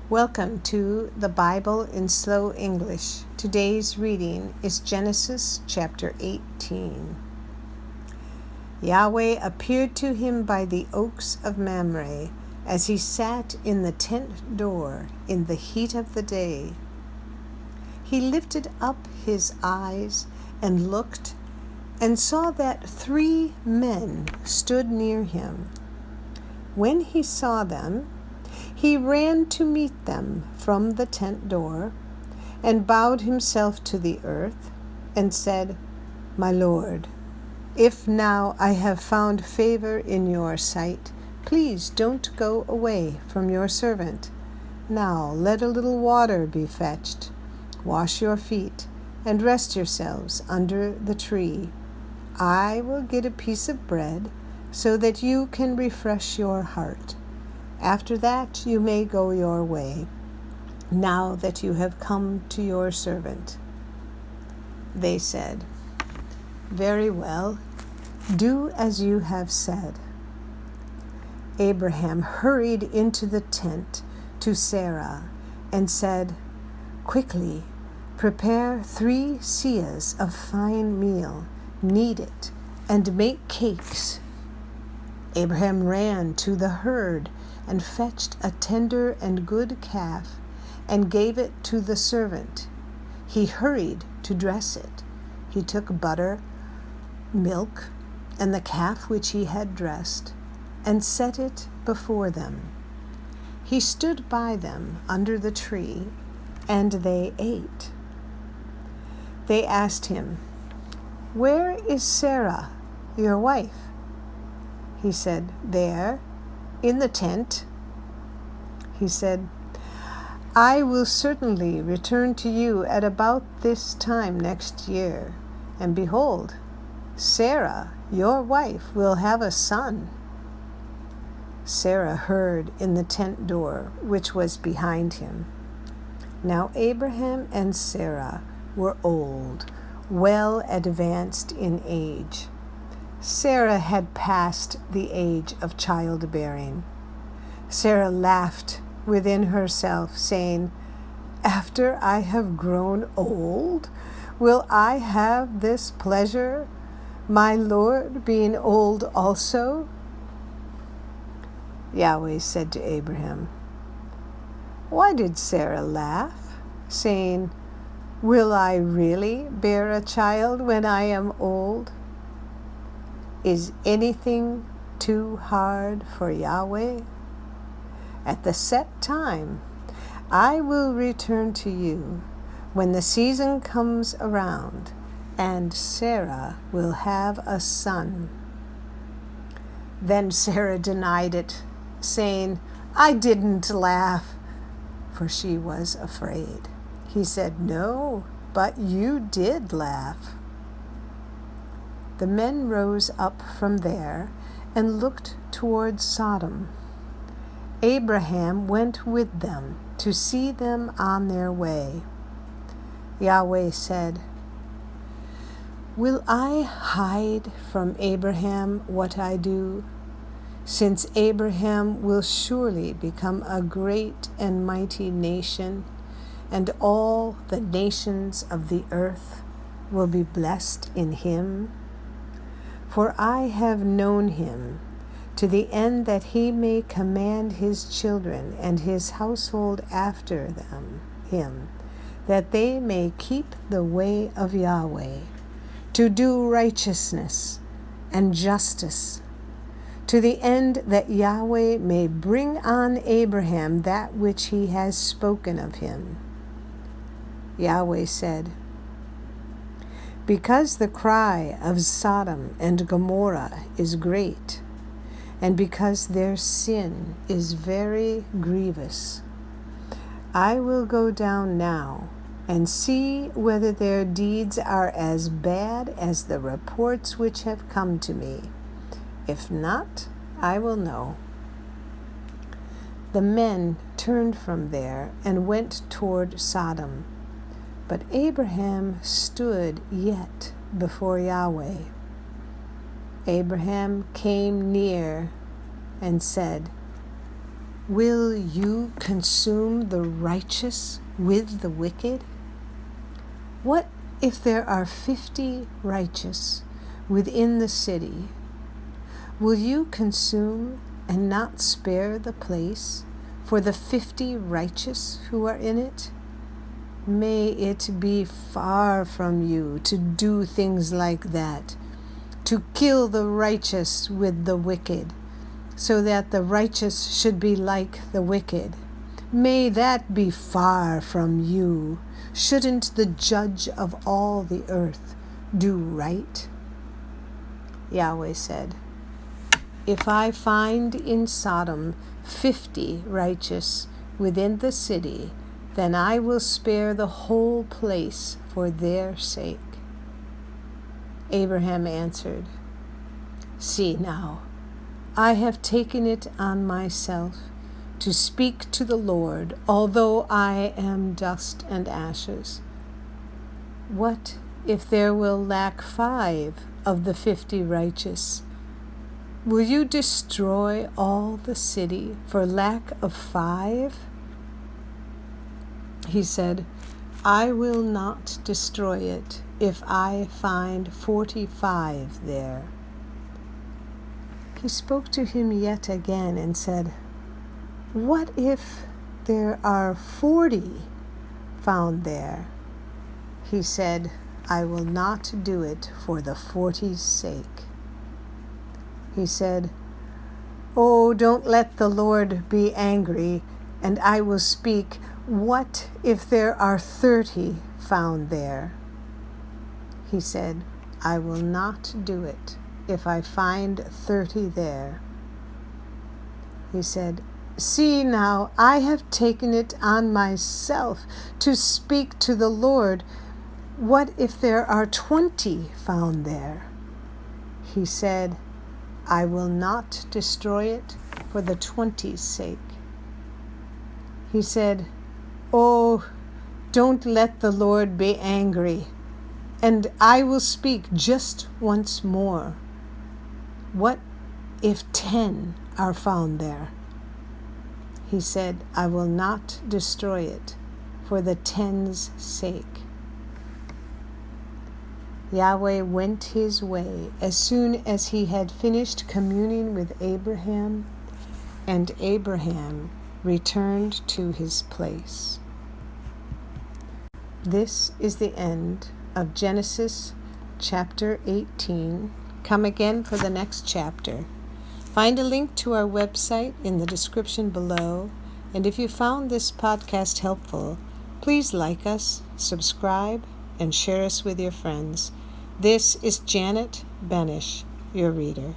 Welcome to the Bible in Slow English. Today's reading is Genesis chapter 18. Yahweh appeared to him by the oaks of Mamre as he sat in the tent door in the heat of the day. He lifted up his eyes and looked and saw that 3 men stood near him. When he saw them, he ran to meet them from the tent door and bowed himself to the earth and said, "My Lord, if now I have found favor in your sight, please don't go away from your servant. Now let a little water be fetched. Wash your feet and rest yourselves under the tree. I will get a piece of bread so that you can refresh your heart. After that you may go your way, now that you have come to your servant." They said, "Very well, do as you have said." Abraham hurried into the tent to Sarah and said, "Quickly, prepare 3 seahs of fine meal, knead it, and make cakes." Abraham ran to the herd and fetched a tender and good calf and gave it to the servant. He hurried to dress it. He took butter, milk, and the calf which he had dressed, and set it before them. He stood by them under the tree, and they ate. They asked him, "Where is Sarah, your wife?" He said, "There, in the tent." He said, "I will certainly return to you at about this time next year, and behold, Sarah, your wife, will have a son." Sarah heard in the tent door, which was behind him. Now Abraham and Sarah were old, well advanced in age. Sarah had passed the age of childbearing. Sarah laughed within herself, saying, "After I have grown old, will I have this pleasure, my Lord being old also?" Yahweh said to Abraham, "Why did Sarah laugh, saying, 'Will I really bear a child when I am old?' Is anything too hard for Yahweh? At the set time, I will return to you when the season comes around, and Sarah will have a son." Then Sarah denied it, saying, "I didn't laugh," for she was afraid. He said, "No, but you did laugh." The men rose up from there and looked toward Sodom. Abraham went with them to see them on their way. Yahweh said, "Will I hide from Abraham what I do? Since Abraham will surely become a great and mighty nation, and all the nations of the earth will be blessed in him. For I have known him, to the end that he may command his children and his household after him, that they may keep the way of Yahweh, to do righteousness and justice, to the end that Yahweh may bring on Abraham that which he has spoken of him." Yahweh said, "Because the cry of Sodom and Gomorrah is great, and because their sin is very grievous, I will go down now and see whether their deeds are as bad as the reports which have come to me. If not, I will know." The men turned from there and went toward Sodom. But Abraham stood yet before Yahweh. Abraham came near and said, Will you consume the righteous with the wicked? What if there are 50 righteous within the city? Will you consume and not spare the place for the 50 righteous who are in it? May it be far from you to do things like that, to kill the righteous with the wicked, so that the righteous should be like the wicked. May that be far from you. Shouldn't the judge of all the earth do right? Yahweh said, if I find in Sodom 50 righteous within the city, then I will spare the whole place for their sake. Abraham answered, see now, I have taken it on myself to speak to the Lord, although I am dust and ashes. What if there will lack 5 of the 50 righteous? Will you destroy all the city for lack of 5? He said, I will not destroy it if I find 45 there. He spoke to him yet again and said, what if there are 40 found there? He said, I will not do it for the 40's sake. He said, oh, don't let the Lord be angry, and I will speak. What if there are 30 found there? He said, I will not do it if I find 30 there. He said, see now, I have taken it on myself to speak to the Lord. What if there are 20 found there? He said, I will not destroy it for the 20's sake. He said, oh, don't let the Lord be angry, and I will speak just once more. What if 10 are found there? He said, I will not destroy it for the 10's sake. Yahweh went his way as soon as he had finished communing with Abraham, and Abraham returned to his place. This is the end of Genesis chapter 18. Come again for the next chapter. Find a link to our website in the description below. And if you found this podcast helpful, please like us, subscribe, and share us with your friends. This is Janet Benish, your reader.